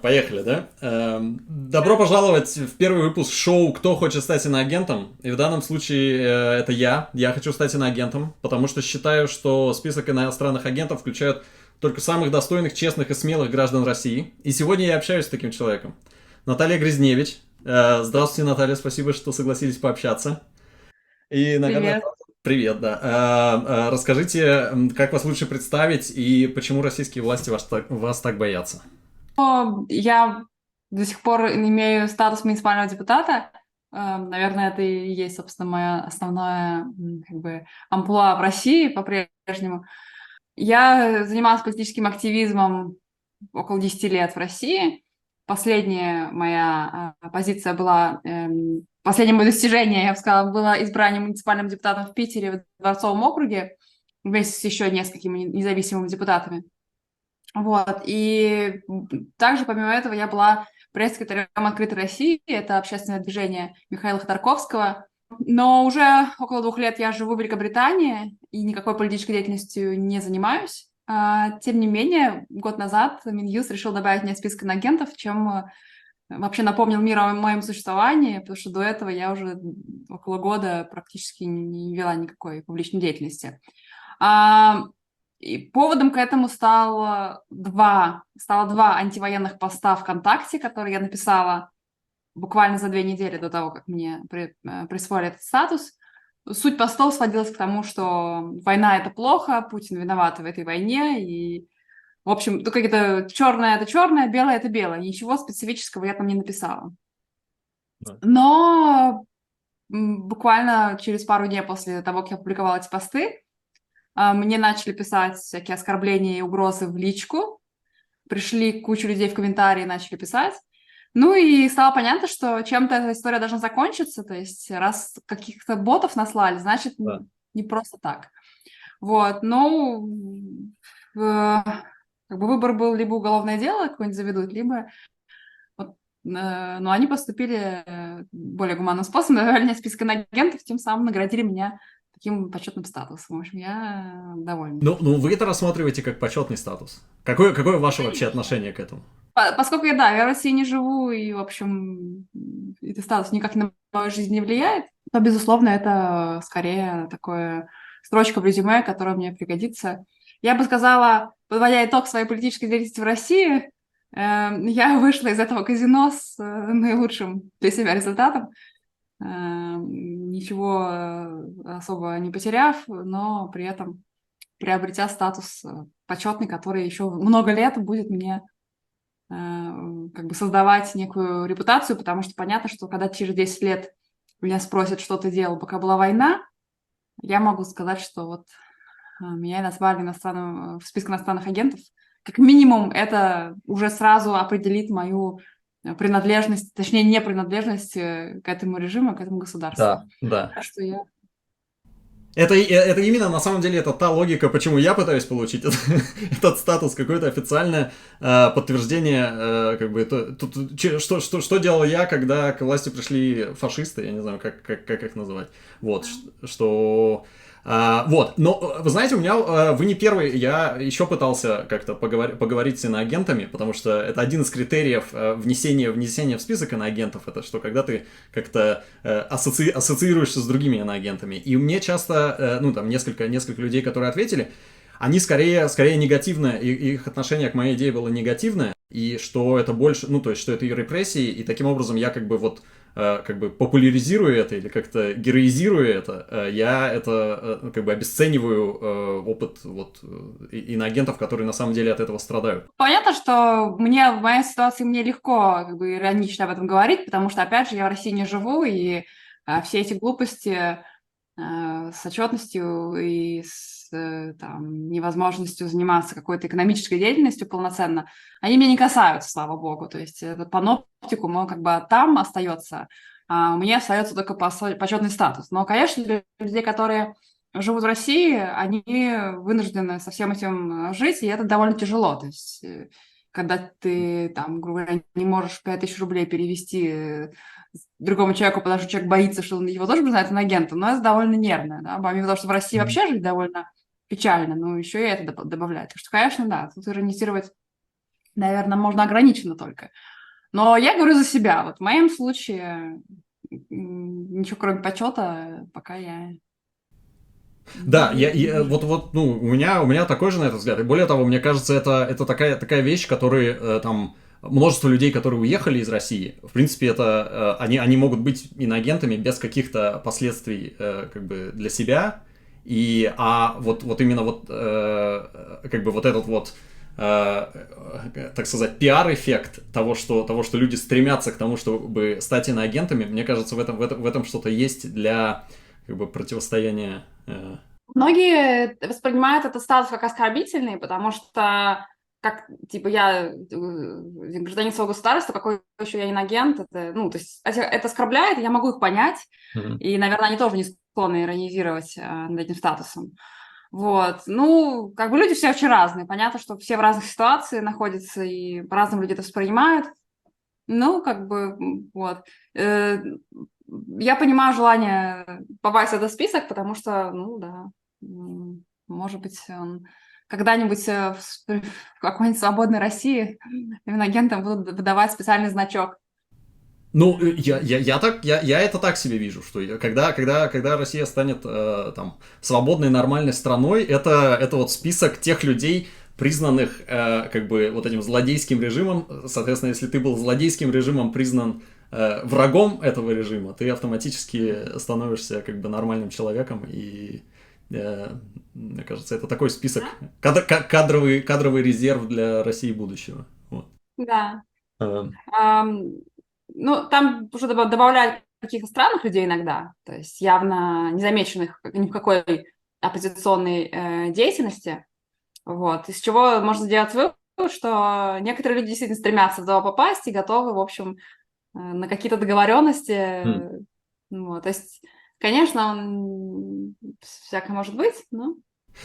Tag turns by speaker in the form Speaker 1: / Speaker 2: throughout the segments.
Speaker 1: Поехали, да? Добро пожаловать в первый выпуск шоу «Кто хочет стать иноагентом?». И в данном случае это я. Я хочу стать иноагентом, потому что считаю, что список иностранных агентов включает только самых достойных, честных и смелых граждан России. И сегодня я общаюсь с таким человеком. Наталья Грязневич. Здравствуйте, Наталья, спасибо, что согласились пообщаться. И, наверное,
Speaker 2: Привет.
Speaker 1: привет, да. Расскажите, как вас лучше представить и почему российские власти вас так боятся?
Speaker 2: Я до сих пор имею статус муниципального депутата. Наверное, это и есть, собственно, мое основное как бы амплуа в России по-прежнему. Я занималась политическим активизмом около 10 лет в России. Последняя моя позиция была, последнее мое достижение, я бы сказала, было избрание муниципальным депутатом в Питере в Дворцовом округе вместе с еще несколькими независимыми депутатами. Вот. И также, помимо этого, я была пресс-секретарем «Открытой России». Это общественное движение Михаила Ходорковского. Но уже около 2 лет я живу в Великобритании и никакой политической деятельностью не занимаюсь. Тем не менее, год назад Минюст решил добавить мне в список иноагентов, чем вообще напомнил мир о моем существовании, потому что до этого я уже около года практически не вела никакой публичной деятельности. А, И поводом к этому стало два антивоенных поста ВКонтакте, которые я написала буквально за 2 недели до того, как мне присвоили этот статус. Суть постов сводилась к тому, что война — это плохо, Путин виноват в этой войне, и, в общем, ну, как это черное, белое — это белое. Ничего специфического я там не написала.
Speaker 1: Да.
Speaker 2: Но буквально через пару дней после того, как я опубликовала эти посты, мне начали писать всякие оскорбления и угрозы в личку. Пришли кучу людей в комментарии, начали писать. Ну и стало понятно, что чем-то эта история должна закончиться. То есть раз каких-то ботов наслали, значит,
Speaker 1: Да.
Speaker 2: не просто так. Вот, ну, как бы выбор был: либо уголовное дело какое-нибудь заведут, либо вот, но они поступили более гуманным способом, добавили меня в список иноагентов, тем самым наградили меня таким почетным статусом. В общем, я довольна.
Speaker 1: Ну, вы это рассматриваете как почетный статус. Какое ваше вообще отношение к этому?
Speaker 2: Поскольку я в России не живу, и, в общем, этот статус никак на мою жизнь не влияет, то, безусловно, это скорее такое строчка в резюме, которая мне пригодится. Я бы сказала, подводя итог своей политической деятельности в России, я вышла из этого казино с наилучшим для себя результатом, ничего особо не потеряв, но при этом приобретя статус почетный, который еще много лет будет мне как бы создавать некую репутацию, потому что понятно, что когда через 10 лет меня спросят, что ты делал, пока была война, я могу сказать, что вот меня назвали в список иностранных агентов. Как минимум, это уже сразу определит мою принадлежность, точнее, не принадлежность к этому режиму, к этому государству.
Speaker 1: Да, да.
Speaker 2: Так что я...
Speaker 1: Это именно, на самом деле, это та логика, почему я пытаюсь получить этот статус, какое-то официальное подтверждение, как бы, что делал я, когда к власти пришли фашисты, я не знаю, как их называть, вот, что... Вот, но вы знаете, у меня, вы не первый, я еще пытался как-то поговорить с иноагентами, потому что это один из критериев внесения в список иноагентов, это что когда ты как-то ассоциируешься с другими иноагентами. И мне часто, ну там несколько людей, которые ответили, они скорее негативно, их отношение к моей идее было негативное, и что это больше, ну то есть, что это и репрессии, и таким образом я как бы вот как бы популяризирую это или как-то героизирую это, я это как бы обесцениваю опыт вот иноагентов, которые на самом деле от этого страдают.
Speaker 2: Понятно, что в моей ситуации мне легко как бы иронично об этом говорить, потому что, опять же, я в России не живу, и все эти глупости с отчетностью и с там, невозможностью заниматься какой-то экономической деятельностью полноценно, они меня не касаются, слава богу. То есть это паноптикум, он как бы там остается, а у меня остается только почетный статус. Но, конечно, для людей, которые живут в России, они вынуждены со всем этим жить, и это довольно тяжело. То есть когда ты, там, грубо говоря, не можешь 5000 рублей перевести другому человеку, потому что человек боится, что он его тоже признает иноагентом, но это довольно нервно, да, помимо того, что в России вообще жить довольно печально, но еще и это добавляет. Так что, конечно, да, тут иронизировать наверное, можно ограниченно только. Но я говорю за себя. Вот в моем случае ничего кроме почета пока я
Speaker 1: Да,
Speaker 2: не вижу.
Speaker 1: ну, у меня такой же на этот взгляд. И более того, мне кажется, это такая вещь, которые там множество людей, которые уехали из России, в принципе, они могут быть иноагентами без каких-то последствий как бы для себя. А вот именно как бы вот этот вот так сказать, пиар-эффект того, что люди стремятся к тому, чтобы стать иноагентами, мне кажется, в этом что-то есть для как бы противостояния.
Speaker 2: Многие воспринимают этот статус как оскорбительный, потому что как, типа, я гражданин своего государства, какой еще я инагент, это, ну, то есть это оскорбляет, я могу их понять, и, наверное, они тоже не склонны иронизировать над этим статусом. Вот, ну, как бы люди все очень разные, понятно, что все в разных ситуациях находятся, и по-разному люди это воспринимают, ну, как бы, вот. Я понимаю желание попасть в этот список, потому что, ну, да, может быть, он когда-нибудь в какой-нибудь свободной России иноагентам будут выдавать специальный значок.
Speaker 1: Ну, я это так себе вижу, что когда Россия станет там свободной, нормальной страной, это вот список тех людей, признанных как бы вот этим злодейским режимом. Соответственно, если ты был злодейским режимом признан врагом этого режима, ты автоматически становишься как бы нормальным человеком. И мне кажется, это такой список, кадровый резерв для России будущего. Вот.
Speaker 2: Да.
Speaker 1: Э,
Speaker 2: Ам, ну, там уже добавляют каких-то странных людей иногда, то есть явно не замеченных ни в какой оппозиционной деятельности. Вот. Из чего можно сделать вывод, что некоторые люди действительно стремятся туда попасть и готовы, в общем, на какие-то договоренности. Вот. То есть, конечно, всякое может быть, но...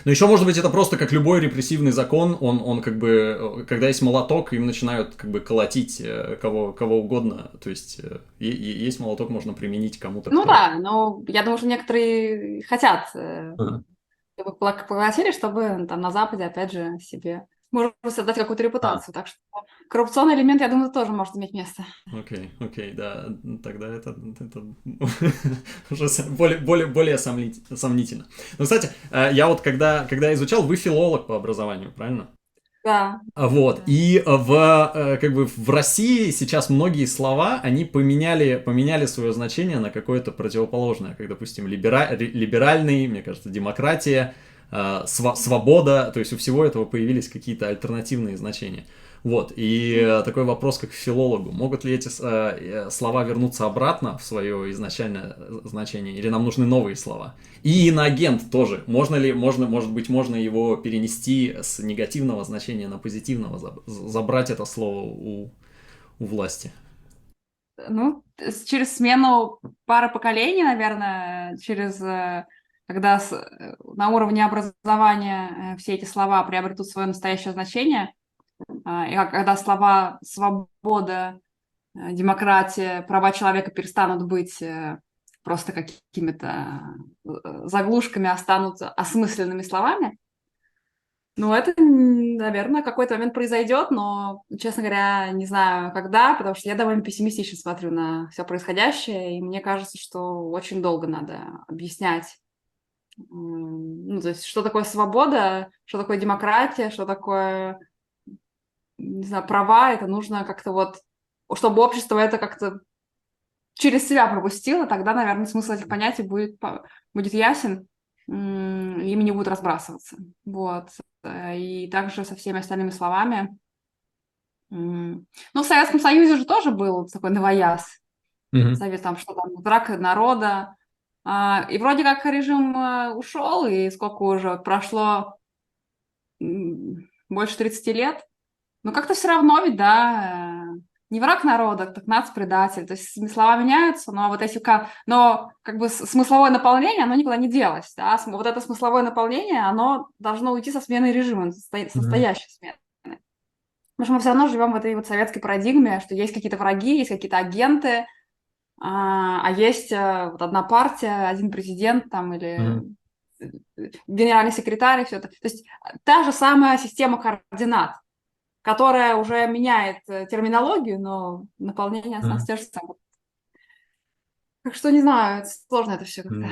Speaker 1: Но еще, может быть, это просто как любой репрессивный закон, он как бы, когда есть молоток, им начинают как бы колотить кого угодно. То есть, есть молоток, можно применить кому-то,
Speaker 2: Ну
Speaker 1: кто...
Speaker 2: да, но я думаю, что некоторые хотят,
Speaker 1: Ага.
Speaker 2: чтобы поглотили, чтобы там на Западе, опять же, себе можно создать какую-то
Speaker 1: А,
Speaker 2: репутацию. Так что коррупционный элемент, я думаю, тоже может иметь место.
Speaker 1: окей, да, тогда это уже более сомнительно. Ну, кстати, я вот когда изучал, вы филолог по образованию, правильно?
Speaker 2: Да.
Speaker 1: Вот.
Speaker 2: Да.
Speaker 1: И как бы в России сейчас многие слова, они поменяли свое значение на какое-то противоположное, как, допустим, либеральный, мне кажется, демократия, свобода, то есть у всего этого появились какие-то альтернативные значения. Вот, и такой вопрос, как филологу, могут ли эти слова вернуться обратно в свое изначальное значение, или нам нужны новые слова? И иноагент тоже, может быть, можно его перенести с негативного значения на позитивного, забрать это слово у власти?
Speaker 2: Ну, через смену пары поколений, наверное, когда на уровне образования все эти слова приобретут свое настоящее значение, и когда слова свобода, демократия, права человека перестанут быть просто какими-то заглушками, останутся осмысленными словами, ну, это, наверное, какой-то момент произойдет, но, честно говоря, не знаю, когда, потому что я довольно пессимистично смотрю на все происходящее, и мне кажется, что очень долго надо объяснять, ну, то есть, что такое свобода, что такое демократия, что такое, не знаю, права, это нужно как-то вот, чтобы общество это как-то через себя пропустило, тогда, наверное, смысл этих понятий будет ясен, ими не будут разбрасываться. Вот. И также со всеми остальными словами. Ну, в Советском Союзе же тоже был такой новояз.
Speaker 1: Мгм.
Speaker 2: Совет там, что там, враг народа. И вроде как режим ушел, и сколько уже прошло, больше 30 лет. Но как-то все равно ведь, да, не враг народа, так нацпредатель. То есть слова меняются, но вот эти но как бы смысловое наполнение, оно никуда не делось. Да? Вот это смысловое наполнение, оно должно уйти со сменой режима, с
Speaker 1: Мгм.
Speaker 2: настоящей смены. Потому что мы все равно живем в этой вот советской парадигме, что есть какие-то враги, есть какие-то агенты, а есть вот одна партия, один президент там или
Speaker 1: Мгм.
Speaker 2: генеральный секретарь и все это. То есть та же самая система координат. которая уже меняет терминологию, но наполнение осталось те же самые. Так что не знаю, сложно это все как-то.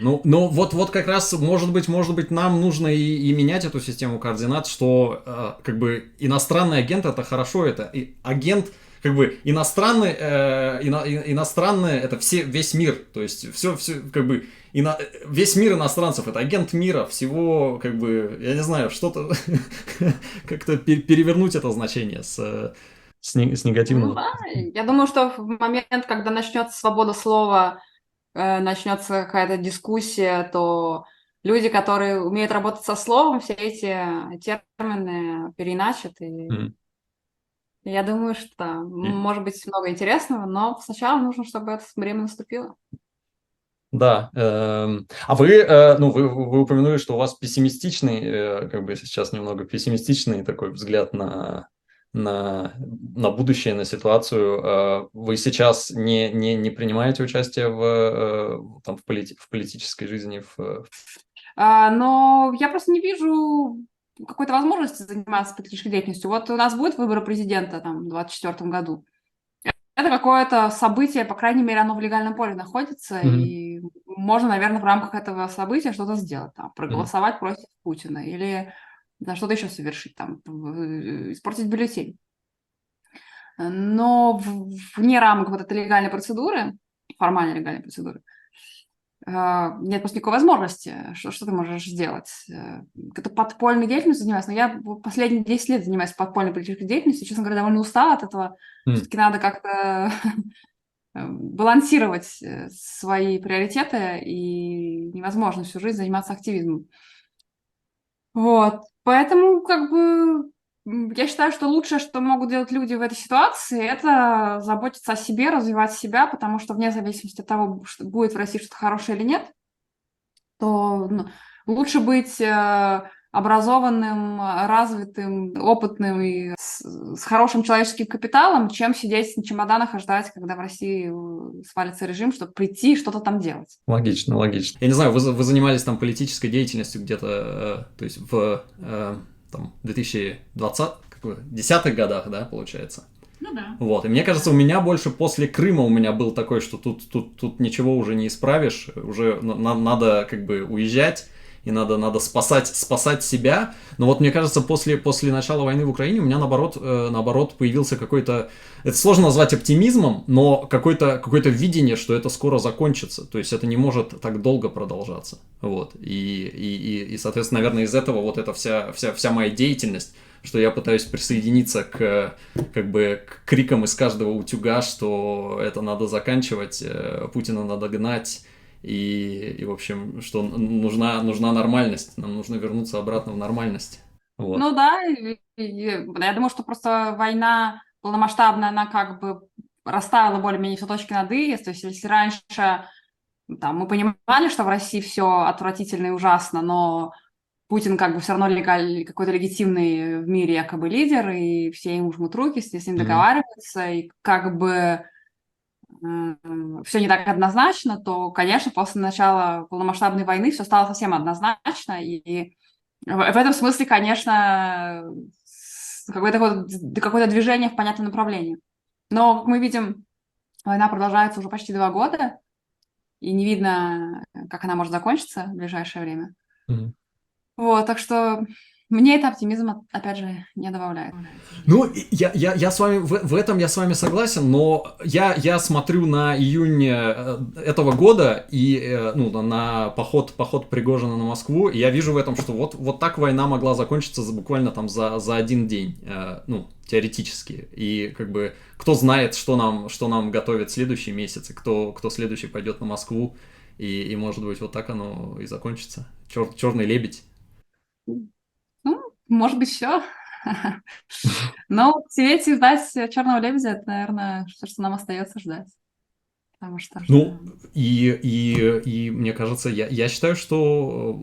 Speaker 1: Ну вот как раз, может быть, нам нужно и менять эту систему координат, что как бы иностранный агент это хорошо, это и агент как бы иностранный, иностранный это весь мир, то есть все как бы весь мир иностранцев, это агент мира, всего как бы, я не знаю, что-то как-то перевернуть это значение с
Speaker 2: Ну
Speaker 1: негативного.
Speaker 2: да, я думаю, что в момент, когда начнется свобода слова, начнется какая-то дискуссия, то люди, которые умеют работать со словом, все эти термины переиначат. И я думаю, что да, может быть много интересного, но сначала нужно, чтобы это время наступило.
Speaker 1: Да. А вы, ну, вы упомянули, что у вас пессимистичный, как бы сейчас немного пессимистичный такой взгляд на будущее, на ситуацию. Вы сейчас не принимаете участие там, в политической жизни?
Speaker 2: Но я просто не вижу какой-то возможности заниматься политической деятельностью. Вот у нас будет выборы президента там, в 2024 году. Это какое-то событие, по крайней мере, оно в легальном поле находится, и можно, наверное, в рамках этого события что-то сделать, там, проголосовать против Путина или да, что-то еще совершить, там, испортить бюллетень. Но вне рамок вот этой легальной процедуры, формальной легальной процедуры, нет просто никакой возможности. Что ты можешь сделать? Это подпольной деятельностью занимаюсь, но я последние 10 лет занимаюсь подпольной политической деятельностью, честно говоря, довольно устала от этого. Все-таки надо как-то балансировать свои приоритеты, и невозможно всю жизнь заниматься активизмом. Вот. Поэтому, как бы, я считаю, что лучшее, что могут делать люди в этой ситуации, это заботиться о себе, развивать себя, потому что вне зависимости от того, что будет в России что-то хорошее или нет, то лучше быть образованным, развитым, опытным и с хорошим человеческим капиталом, чем сидеть на чемоданах и ждать, когда в России свалится режим, чтобы прийти и что-то там делать.
Speaker 1: Логично, логично. Я не знаю, вы занимались там политической деятельностью где-то, то есть в там, 2010-х годах, да, получается?
Speaker 2: Ну да.
Speaker 1: Вот, и мне кажется, у меня больше после Крыма у меня был такой, что тут ничего уже не исправишь, уже надо как бы уезжать, и надо спасать себя. Но вот мне кажется, после начала войны в Украине у меня наоборот появился какой-то, это сложно назвать оптимизмом, но какое-то видение, что это скоро закончится. То есть это не может так долго продолжаться. Вот. И соответственно, наверное, из этого вот эта вся моя деятельность, что я пытаюсь присоединиться к крикам из каждого утюга, что это надо заканчивать, Путина надо гнать, и в общем, что нужна нормальность, нам нужно вернуться обратно в нормальность. Вот.
Speaker 2: Ну да, я думаю, что просто война полномасштабная, она как бы расставила более-менее все точки над «и». То есть если раньше там, мы понимали, что в России все отвратительно и ужасно, но Путин как бы все равно какой-то легитимный в мире якобы лидер, и все ему жмут руки, с ним договариваются, и как бы все не так однозначно, то, конечно, после начала полномасштабной войны все стало совсем однозначно, и в этом смысле, конечно, какое-то движение в понятном направлении. Но, как мы видим, война продолжается уже почти 2 года, и не видно, как она может закончиться в ближайшее время. Вот, так что мне это оптимизм, опять же, не добавляет.
Speaker 1: Ну, я с вами в этом я с вами согласен, но я смотрю на июнь этого года и на поход Пригожина на Москву, и я вижу в этом, что вот так война могла закончиться буквально там за один день, теоретически. И как бы кто знает, что нам готовит следующий месяц, и кто следующий пойдет на Москву, и может быть вот так оно и закончится. Черный лебедь.
Speaker 2: Ну, может быть, все. Но в свете ждать черного лебедя, это, наверное, все, что нам остается ждать. Потому что...
Speaker 1: Ну, и мне кажется, я считаю, что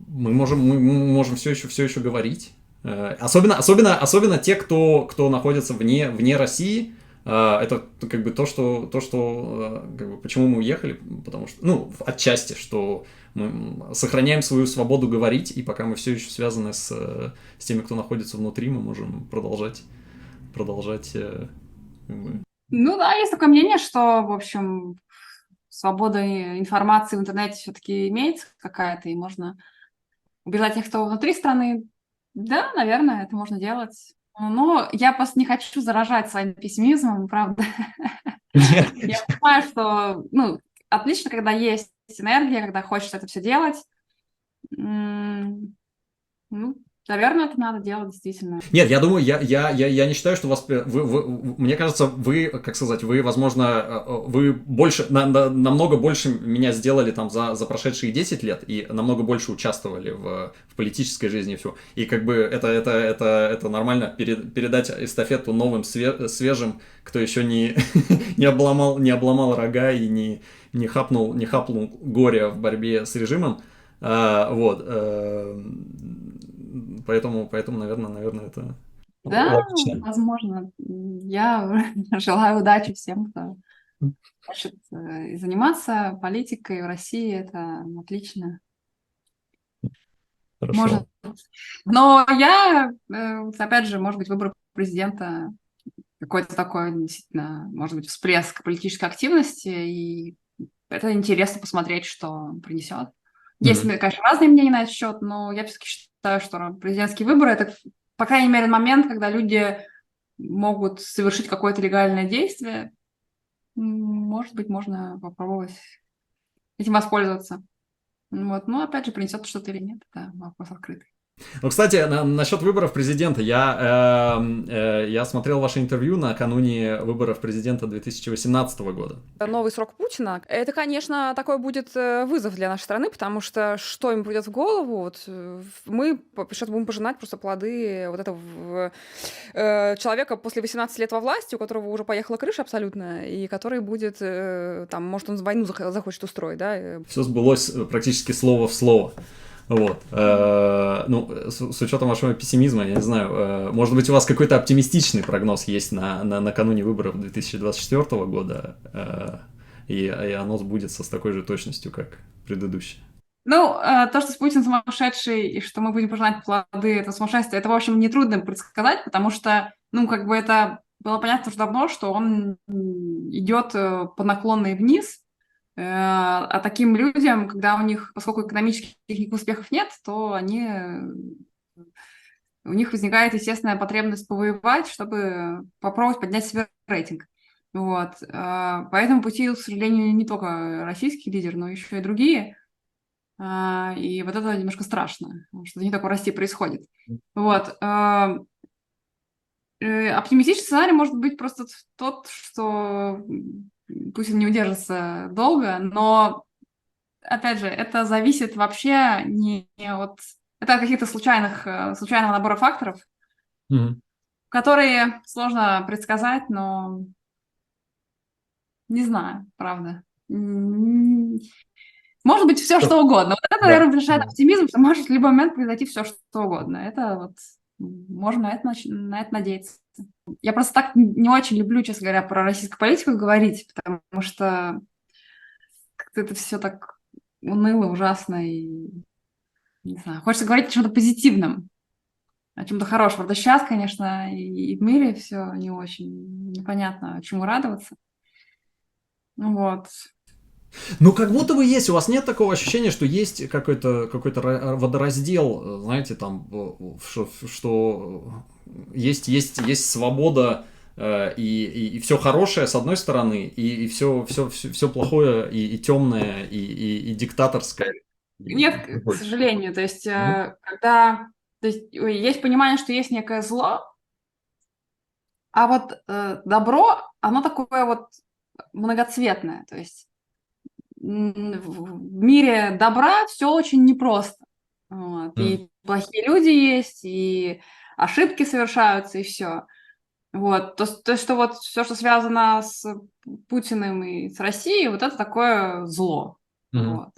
Speaker 1: мы можем все еще говорить. Особенно те, кто находится вне России, Это как бы то, что как бы, почему мы уехали, потому что, ну, отчасти, что мы сохраняем свою свободу говорить, и пока мы все еще связаны с теми, кто находится внутри, мы можем продолжать как бы.
Speaker 2: Ну да, есть такое мнение, что, в общем, свобода информации в интернете все-таки имеется какая-то, и можно убеждать тех, кто внутри страны. Да, наверное, это можно делать. Но я просто не хочу заражать своим пессимизмом, правда. Я понимаю, что, ну, отлично, когда есть энергия, когда хочется это все делать. Ну, наверное, это надо делать действительно.
Speaker 1: Нет, я думаю, я не считаю, что вас... мне кажется, вы, как сказать, вы, возможно, вы больше, намного больше меня сделали там за прошедшие 10 лет и намного больше участвовали в политической жизни и все. И как бы это нормально передать эстафету новым свежим, кто еще не обломал рога и не хапнул горе в борьбе с режимом. Вот. Поэтому, наверное, это
Speaker 2: Да,
Speaker 1: логично.
Speaker 2: возможно. Я желаю удачи всем, кто хочет заниматься политикой в России. Это отлично.
Speaker 1: Хорошо.
Speaker 2: Может. Но я, опять же, может быть, выбор президента какой-то такой, действительно, может быть, всплеск политической активности, и это интересно посмотреть, что он принесет. Есть,
Speaker 1: Мгм.
Speaker 2: конечно, разные мнения на этот счет, но я все-таки считаю, что президентские выборы – это, по крайней мере, момент, когда люди могут совершить какое-то легальное действие. Может быть, можно попробовать этим воспользоваться. Вот. Но, опять же, принесет что-то или нет, это вопрос открытый.
Speaker 1: Ну, кстати, насчет выборов президента. Я смотрел ваше интервью накануне выборов президента 2018 года.
Speaker 3: Новый срок Путина, это, конечно, такой будет вызов для нашей страны, потому что ему придет в голову, вот мы сейчас будем пожинать просто плоды вот этого человека после 18 лет во власти, у которого уже поехала крыша абсолютно, и который будет, там, может, он войну захочет устроить, да.
Speaker 1: Все сбылось практически слово в слово. Вот. Ну, с учетом вашего пессимизма, я не знаю, может быть, у вас какой-то оптимистичный прогноз есть накануне выборов 2024 года, и оно сбудется с такой же точностью, как предыдущее.
Speaker 2: Ну, то, что Путин сумасшедший, и что мы будем пожинать плоды этого сумасшествия, это, в общем, нетрудно предсказать, потому что, ну, как бы это было понятно уже давно, что он идет по наклонной вниз, а таким людям, когда у них, поскольку экономических успехов нет, то у них возникает естественная потребность повоевать, чтобы попробовать поднять себе рейтинг. Вот. По этому пути, к сожалению, не только российский лидер, но еще и другие. И вот это немножко страшно, что не только в России происходит. Вот. Оптимистичный сценарий может быть просто тот, что Путин не удержится долго, но, опять же, это зависит вообще не от... Это от каких-то случайного набора факторов,
Speaker 1: Мгм.
Speaker 2: которые сложно предсказать, но не знаю, правда. Может быть, все что угодно. Вот это,
Speaker 1: Да.
Speaker 2: наверное, внушает оптимизм, что может в любой момент произойти все что угодно. Это вот можно на это надеяться. Я просто так не очень люблю, честно говоря, про российскую политику говорить, потому что как-то это все так уныло, ужасно и не знаю. Хочется говорить о чем-то позитивном, о чем-то хорошем. Правда, сейчас, конечно, и в мире все не очень непонятно, чему радоваться. Ну вот.
Speaker 1: Ну, как будто бы есть, у вас нет такого ощущения, что есть какой-то водораздел, знаете, там, что есть свобода и все хорошее с одной стороны, и все плохое и темное, и диктаторское.
Speaker 2: Нет, к сожалению. То есть,
Speaker 1: Нет?
Speaker 2: когда... То есть понимание, что есть некое зло, а вот добро, оно такое вот многоцветное. То есть в мире добра все очень непросто. Вот. И плохие люди есть, и ошибки совершаются, и все. Вот. То, что вот все, что связано с Путиным и с Россией, вот это такое зло.
Speaker 1: Мгм.
Speaker 2: Вот.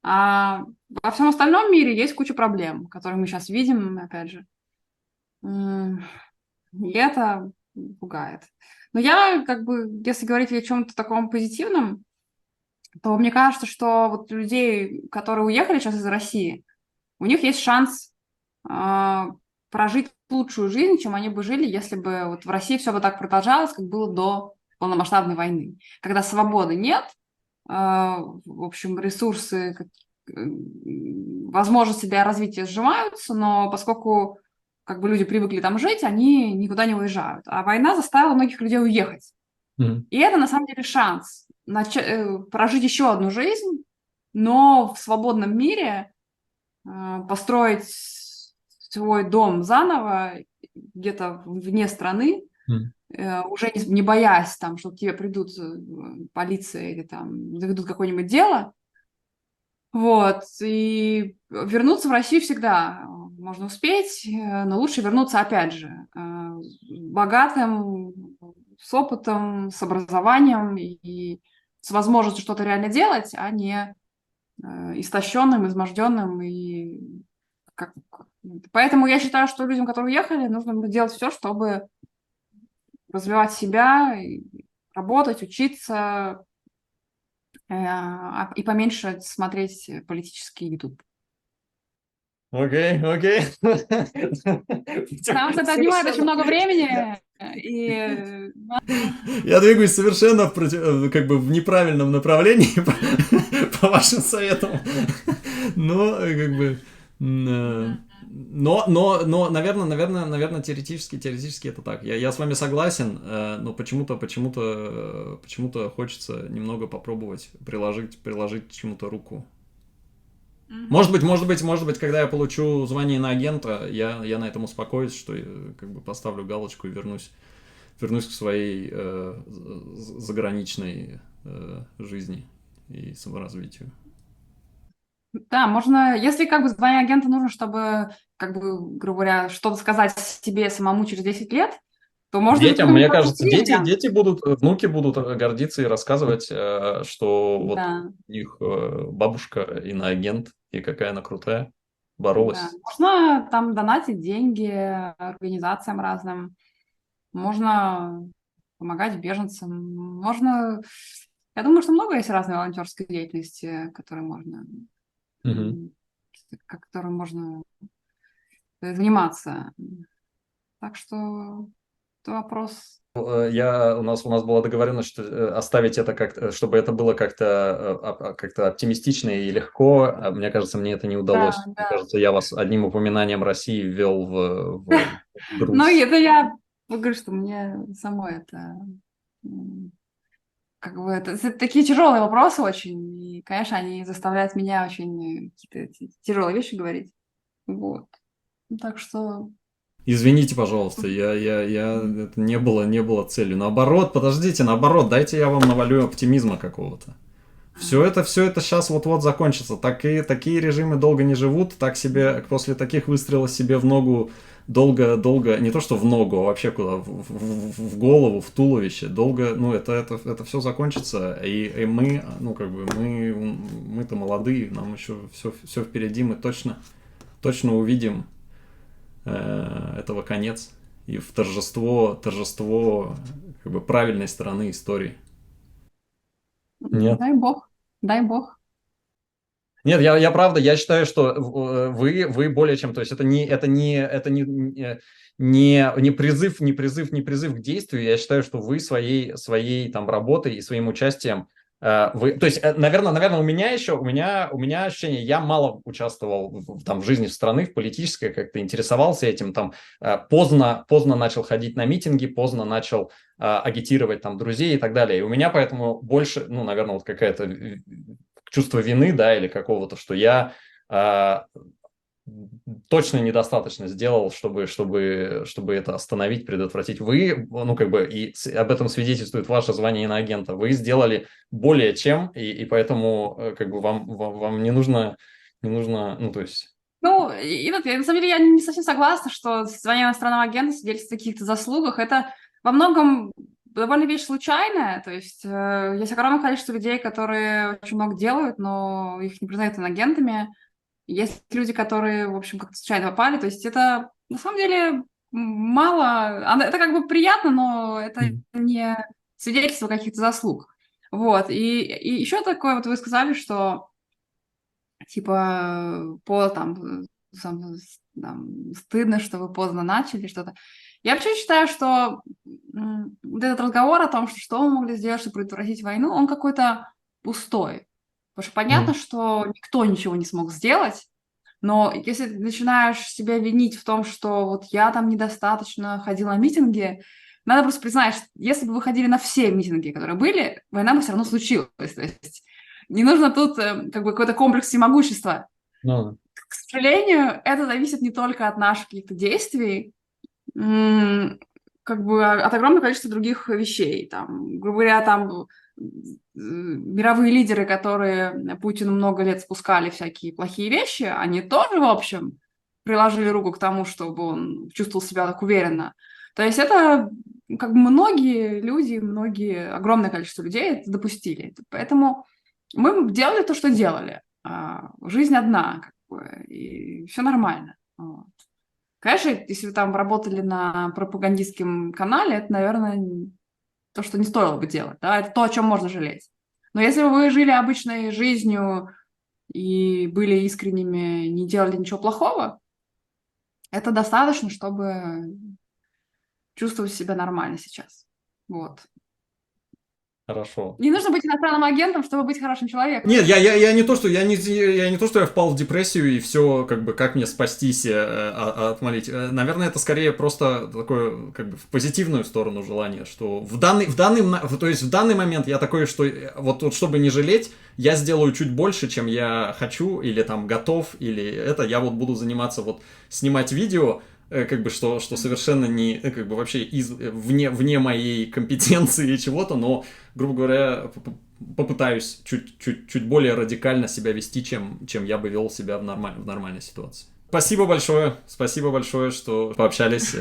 Speaker 2: А во всем остальном мире есть куча проблем, которые мы сейчас видим, опять же. И это пугает. Но я, как бы, если говорить о чем-то таком позитивном, то мне кажется, что вот людей, которые уехали сейчас из России, у них есть шанс прожить лучшую жизнь, чем они бы жили, если бы вот в России все бы так продолжалось, как было до полномасштабной войны. Когда свободы нет, в общем, ресурсы, возможности для развития сжимаются, но поскольку как бы люди привыкли там жить, они никуда не уезжают. А война заставила многих людей уехать. И это на самом деле шанс прожить еще одну жизнь, но в свободном мире построить свой дом заново, где-то вне страны, уже не боясь, там, что к тебе придут полиция или там заведут какое-нибудь дело. Вот. И вернуться в Россию всегда можно успеть, но лучше вернуться, опять же, богатым, с опытом, с образованием и с возможностью что-то реально делать, а не истощенным, изможденным. Поэтому я считаю, что людям, которые уехали, нужно делать все, чтобы развивать себя, работать, учиться и поменьше смотреть политический YouTube.
Speaker 1: Окей.
Speaker 2: Потому что это отнимает очень много времени, и
Speaker 1: Я двигаюсь совершенно как бы в неправильном направлении по вашим советам. Но, как бы... Но, наверное, теоретически это так. Я с вами согласен, но почему-то хочется немного попробовать приложить к чему-то руку. Может быть, когда я получу звание иноагента, я на этом успокоюсь, что как бы поставлю галочку и вернусь к своей заграничной жизни и саморазвитию.
Speaker 2: да, можно, если как бы звание агента нужно, чтобы, как бы, грубо говоря, что-то сказать себе самому через 10 лет, то можно...
Speaker 1: Детям, мне кажется, дети будут, внуки будут гордиться и рассказывать, что вот у них бабушка иноагент, и какая она крутая, боролась.
Speaker 2: Да. Можно там донатить деньги организациям разным, можно помогать беженцам, можно... Я думаю, что много есть разной волонтерской деятельности, которой можно заниматься. Так что это вопрос.
Speaker 1: У нас была договоренность, что оставить это как-то, чтобы это было как-то оптимистично и легко. Мне кажется, мне это не удалось.
Speaker 2: Да,
Speaker 1: Мне
Speaker 2: да.
Speaker 1: кажется, я вас одним упоминанием России ввел в груз.
Speaker 2: Ну, это я говорю, что мне самой это... Как бы это такие тяжелые вопросы очень, и, конечно, они заставляют меня очень какие-то тяжелые вещи говорить. Вот. Так что...
Speaker 1: Извините, пожалуйста, это не было целью. Наоборот, дайте я вам навалю оптимизма какого-то. Все это сейчас вот-вот закончится. Такие режимы долго не живут, так себе, после таких выстрелов себе в ногу долго, не то что в ногу, а вообще куда, в голову, в туловище, долго, ну, это все закончится, и мы, ну, как бы, мы-то молодые, нам еще все впереди, мы точно увидим этого конец и в торжество как бы правильной стороны истории. Нет.
Speaker 2: Дай бог.
Speaker 1: Нет, я правда, я считаю, что вы более чем, то есть это не призыв к действию. Я считаю, что вы своей там работой и своим участием то есть, наверное, у меня ощущение, я мало участвовал в жизни страны, в политической, как-то интересовался этим, там поздно начал ходить на митинги, поздно начал агитировать там друзей и так далее. И у меня поэтому больше, ну, наверное, вот какая-то чувство вины, да, или какого-то, что я точно недостаточно сделал, чтобы это остановить, предотвратить. Вы, ну, как бы, и об этом свидетельствует ваше звание иноагента. Вы сделали более чем, и поэтому, как бы, вам не нужно, ну, то есть...
Speaker 2: Ну, и на самом деле я не совсем согласна, что звание иностранного агента свидетельствует о каких-то заслугах. Это во многом довольно вещь случайная, то есть есть огромное количество людей, которые очень много делают, но их не признают инагентами. Есть люди, которые, в общем, как-то случайно попали, то есть это, на самом деле, мало... Это как бы приятно, но это
Speaker 1: Мгм.
Speaker 2: не свидетельство каких-то заслуг. Вот. И еще такое, вот вы сказали, что типа стыдно, что вы поздно начали что-то. Я вообще считаю, что вот этот разговор о том, что мы могли сделать, чтобы предотвратить войну, он какой-то пустой. Потому что понятно,
Speaker 1: Мгм.
Speaker 2: что никто ничего не смог сделать, но если ты начинаешь себя винить в том, что вот я там недостаточно ходила на митинги, надо просто признать, что если бы вы ходили на все митинги, которые были, война бы все равно случилась. То есть не нужно тут как бы какой-то комплекс всемогущества.
Speaker 1: Ну,
Speaker 2: К сожалению, это зависит не только от наших каких-то действий, как бы от огромного количества других вещей. Там, грубо говоря, там мировые лидеры, которые Путину много лет спускали всякие плохие вещи, они тоже, в общем, приложили руку к тому, чтобы он чувствовал себя так уверенно. То есть это как бы многие люди, огромное количество людей это допустили. Поэтому мы делали то, что делали. Жизнь одна, как бы, и все нормально. Вот. Конечно, если вы там работали на пропагандистском канале, это, наверное, то, что не стоило бы делать, да, это то, о чем можно жалеть. Но если бы вы жили обычной жизнью и были искренними, не делали ничего плохого, это достаточно, чтобы чувствовать себя нормально сейчас. Вот.
Speaker 1: хорошо.
Speaker 2: Не нужно быть иностранным агентом, чтобы быть хорошим человеком.
Speaker 1: Нет, я не то, что я не то, что я впал в депрессию и все, как бы, как мне спастись, отмолить. Наверное, это скорее просто такое, как бы, в позитивную сторону желание, что то есть в данный момент я такой, что вот чтобы не жалеть, я сделаю чуть больше, чем я хочу, или там готов, или это, я вот буду заниматься вот снимать видео, как бы, что совершенно не, как бы, вообще вне моей компетенции и чего-то, но, грубо говоря, попытаюсь чуть более радикально себя вести, чем я бы вел себя в нормальной ситуации. Спасибо большое, что пообщались.